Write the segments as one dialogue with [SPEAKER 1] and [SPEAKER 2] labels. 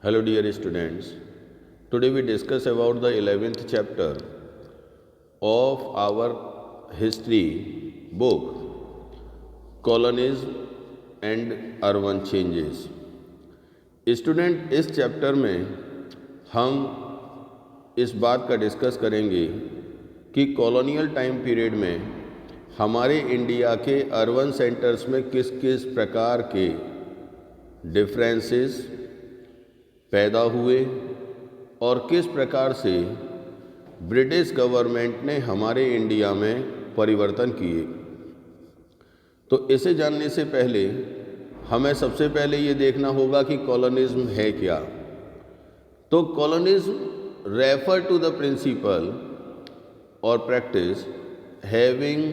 [SPEAKER 1] Hello dear students, today we discuss about the 11th chapter of our history book, Colonialism and Urban Changes. Student, इस chapter में हम इस बात का discuss करेंगे कि कॉलोनियल टाइम पीरियड में हमारे इंडिया के अर्बन सेंटर्स में किस किस प्रकार के डिफरेंसेस पैदा हुए और किस प्रकार से ब्रिटिश गवर्नमेंट ने हमारे इंडिया में परिवर्तन किए। तो इसे जानने से पहले हमें सबसे पहले ये देखना होगा कि कॉलोनिज्म है क्या। तो colonism refer to the principle और प्रैक्टिस हैविंग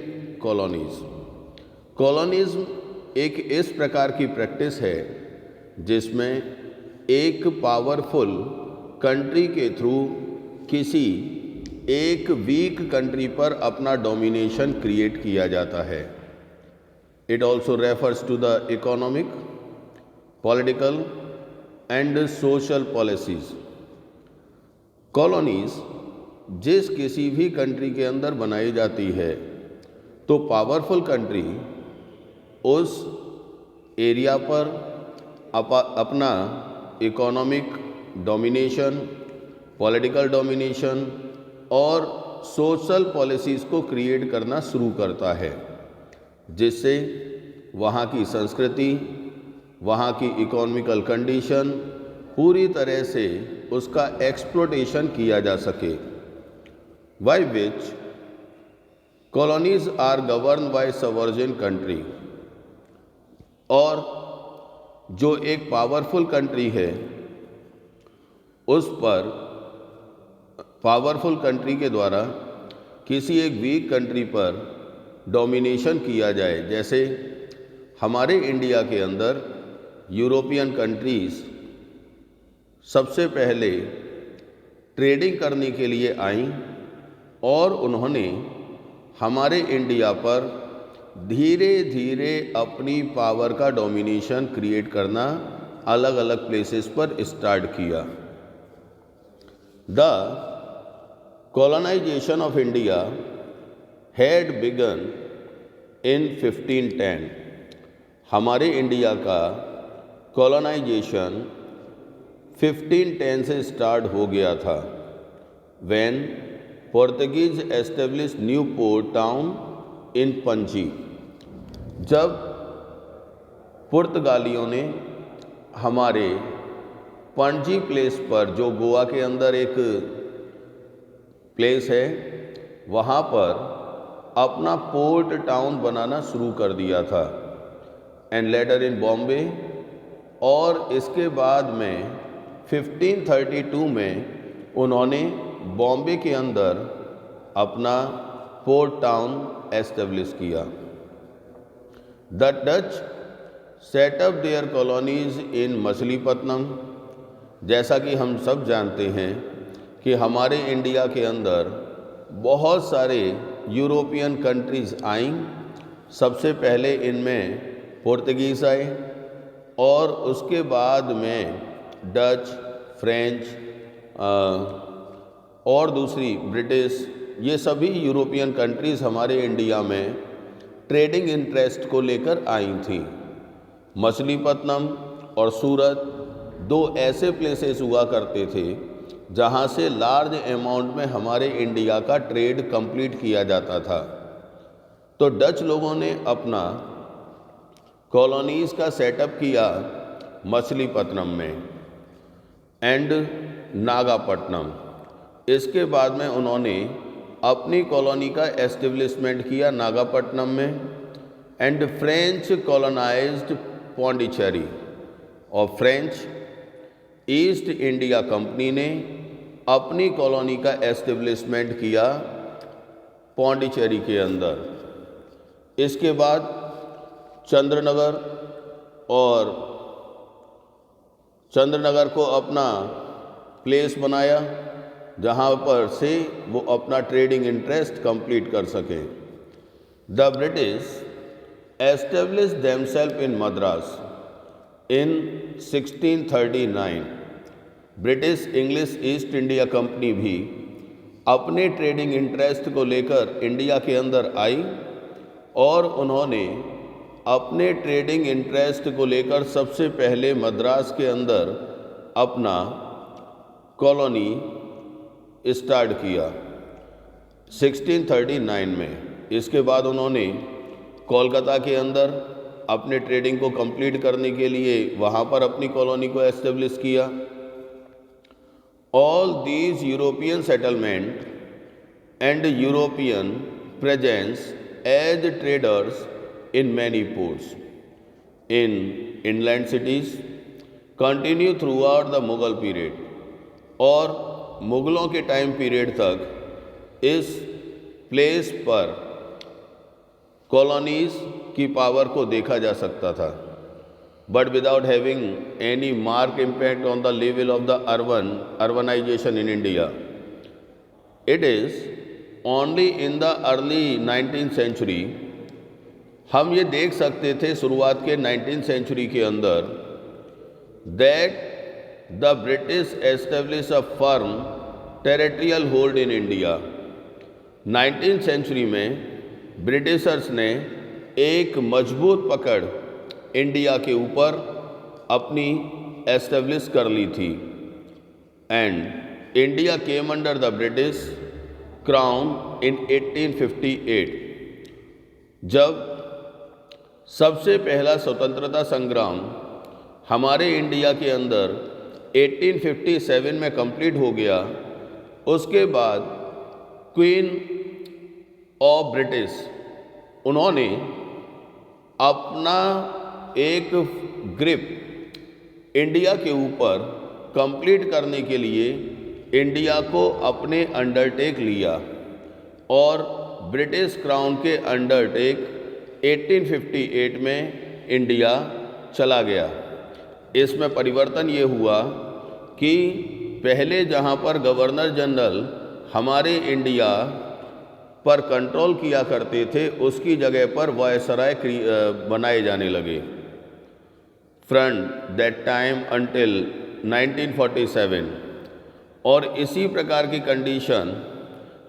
[SPEAKER 1] कॉलोनीज। कॉलोनिज्म एक इस प्रकार की प्रैक्टिस है जिसमें एक पावरफुल कंट्री के थ्रू किसी एक वीक कंट्री पर अपना डोमिनेशन क्रिएट किया जाता है। It also refers to the economic, political and social policies. Colonies जिस किसी भी कंट्री के अंदर बनाई जाती है तो पावरफुल कंट्री उस एरिया पर अपना इकोनॉमिक डोमिनेशन, पॉलिटिकल डोमिनेशन और सोशल पॉलिसीज़ को क्रिएट करना शुरू करता है, जिससे वहाँ की संस्कृति, वहाँ की इकोनॉमिकल कंडीशन पूरी तरह से उसका एक्सप्लोटेशन किया जा सके। By which colonies are govern by sovereign country. और जो एक पावरफुल कंट्री है उस पर पावरफुल कंट्री के द्वारा किसी एक वीक कंट्री पर डोमिनेशन किया जाए। जैसे हमारे इंडिया के अंदर यूरोपियन कंट्रीज़ सबसे पहले ट्रेडिंग करने के लिए आईं और उन्होंने हमारे इंडिया पर धीरे धीरे अपनी पावर का डोमिनेशन क्रिएट करना अलग अलग प्लेसेस पर स्टार्ट किया। The colonization of India had begun in 1510। हमारे इंडिया का कॉलोनाइजेशन 1510 से स्टार्ट हो गया था, when Portuguese establish new port town in Panaji. जब पुर्तगालियों ने हमारे पणजी प्लेस पर, जो गोवा के अंदर एक प्लेस है, वहाँ पर अपना पोर्ट टाउन बनाना शुरू कर दिया था, एंड लेटर इन बॉम्बे। और इसके बाद में 1532 में उन्होंने बॉम्बे के अंदर अपना पोर्ट टाउन एस्टेब्लिश किया। The Dutch set up their colonies in Machilipatnam. जैसा कि हम सब जानते हैं कि हमारे इंडिया के अंदर बहुत सारे यूरोपियन कंट्रीज़ आईं। सबसे पहले इनमें पुर्तगीज़ आए और उसके बाद में डच, फ्रेंच और दूसरी ब्रिटिश, ये सभी यूरोपियन कंट्रीज़ हमारे इंडिया में ट्रेडिंग इंटरेस्ट को लेकर आई थी। मछलीपट्टनम और सूरत दो ऐसे प्लेसेस हुआ करते थे जहाँ से लार्ज अमाउंट में हमारे इंडिया का ट्रेड कंप्लीट किया जाता था। तो डच लोगों ने अपना कॉलोनीज़ का सेटअप किया मछलीपट्टनम में एंड नागापट्टनम। इसके बाद में उन्होंने अपनी कॉलोनी का एस्टेब्लिशमेंट किया नागापट्टनम में, एंड फ्रेंच कॉलोनाइज्ड पौंडीचेरी। और फ्रेंच ईस्ट इंडिया कंपनी ने अपनी कॉलोनी का एस्टेब्लिशमेंट किया पौंडीचेरी के अंदर। इसके बाद चंद्रनगर को अपना प्लेस बनाया जहाँ पर से वो अपना ट्रेडिंग इंटरेस्ट कंप्लीट कर सके। The British establish themselves in Madras in 1639 British English East India company भी अपने ट्रेडिंग इंटरेस्ट को लेकर इंडिया के अंदर आई और उन्होंने अपने ट्रेडिंग इंटरेस्ट को लेकर सबसे पहले मद्रास के अंदर अपना कॉलोनी स्टार्ट किया 1639 में। इसके बाद उन्होंने कोलकाता के अंदर अपने ट्रेडिंग को कंप्लीट करने के लिए वहाँ पर अपनी कॉलोनी को एस्टेब्लिश किया। All these European settlement and European presence as traders in many ports in inland cities continue throughout the Mughal period और मुग़लों के टाइम पीरियड तक इस प्लेस पर कॉलोनीज़ की पावर को देखा जा सकता था, but without having any mark impact on the level of the urbanization in India. It is only in the early 19th century हम ये देख सकते थे शुरुआत के 19th सेंचुरी के अंदर that the British establish a firm territorial hold in India. 19th century में ब्रिटिशर्स ने एक मजबूत पकड़ इंडिया के ऊपर अपनी एस्टेब्लिश कर ली थी and India came under the British crown in 1858। जब सबसे पहला स्वतंत्रता संग्राम हमारे इंडिया के अंदर 1857 में कंप्लीट हो गया, उसके बाद क्वीन ऑफ ब्रिटिश उन्होंने अपना एक ग्रिप इंडिया के ऊपर कंप्लीट करने के लिए इंडिया को अपने अंडरटेक लिया और ब्रिटिश क्राउन के अंडरटेक 1858 में इंडिया चला गया। इसमें परिवर्तन ये हुआ कि पहले जहाँ पर गवर्नर जनरल हमारे इंडिया पर कंट्रोल किया करते थे उसकी जगह पर वायसराय बनाए जाने लगे। फ्रॉम दैट टाइम अंटिल 1947 और इसी प्रकार की कंडीशन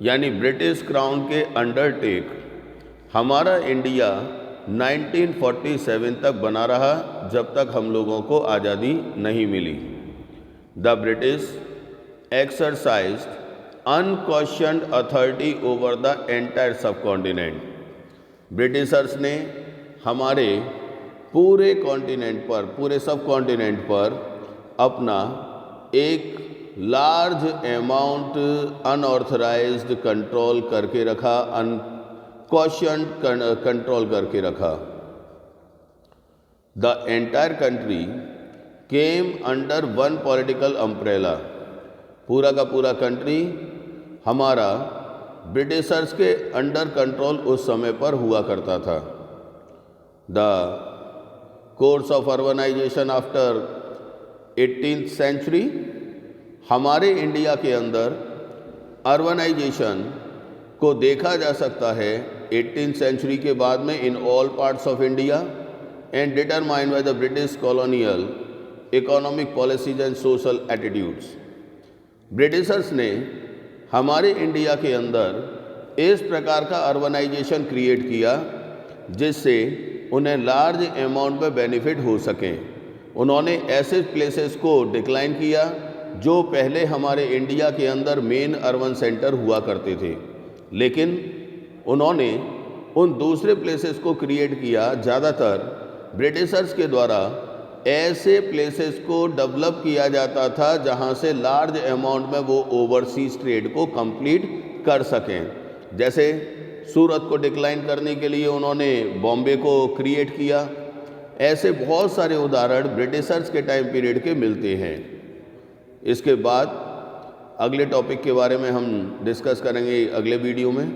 [SPEAKER 1] यानी ब्रिटिश क्राउन के अंडरटेक हमारा इंडिया 1947 तक बना रहा जब तक हम लोगों को आज़ादी नहीं मिली। The British exercised unquestioned authority over the entire subcontinent. Britishers ने हमारे पूरे कॉन्टिनेंट पर, पूरे सब कॉन्टिनेंट पर अपना एक लार्ज अमाउंट अनऑथराइज्ड कंट्रोल करके रखा, अनक्वेश्चन्ड कंट्रोल करके रखा। The entire country came under one political umbrella. पूरा का पूरा कंट्री हमारा ब्रिटिशर्स के अंडर कंट्रोल उस समय पर हुआ करता था। The course of urbanization after 18th century, हमारे इंडिया के अंदर अर्बनाइजेशन को देखा जा सकता है 18th सेंचुरी के बाद में in all parts of India and determined by the British colonial economic policies and social attitudes. Britishers ने हमारे इंडिया के अंदर इस प्रकार का अर्बनाइजेशन क्रिएट किया जिससे उन्हें लार्ज अमाउंट में बेनिफिट हो सकें। उन्होंने ऐसे प्लेसेस को डिक्लाइन किया जो पहले हमारे इंडिया के अंदर मेन अर्बन सेंटर हुआ करते थे, लेकिन उन्होंने उन दूसरे प्लेसेस को क्रिएट किया। ज़्यादातर ब्रिटिशर्स के द्वारा ऐसे प्लेसेस को डेवलप किया जाता था जहां से लार्ज अमाउंट में वो ओवरसीज ट्रेड को कंप्लीट कर सकें। जैसे सूरत को डिक्लाइन करने के लिए उन्होंने बॉम्बे को क्रिएट किया। ऐसे बहुत सारे उदाहरण ब्रिटिशर्स के टाइम पीरियड के मिलते हैं। इसके बाद अगले टॉपिक के बारे में हम डिस्कस करेंगे अगले वीडियो में।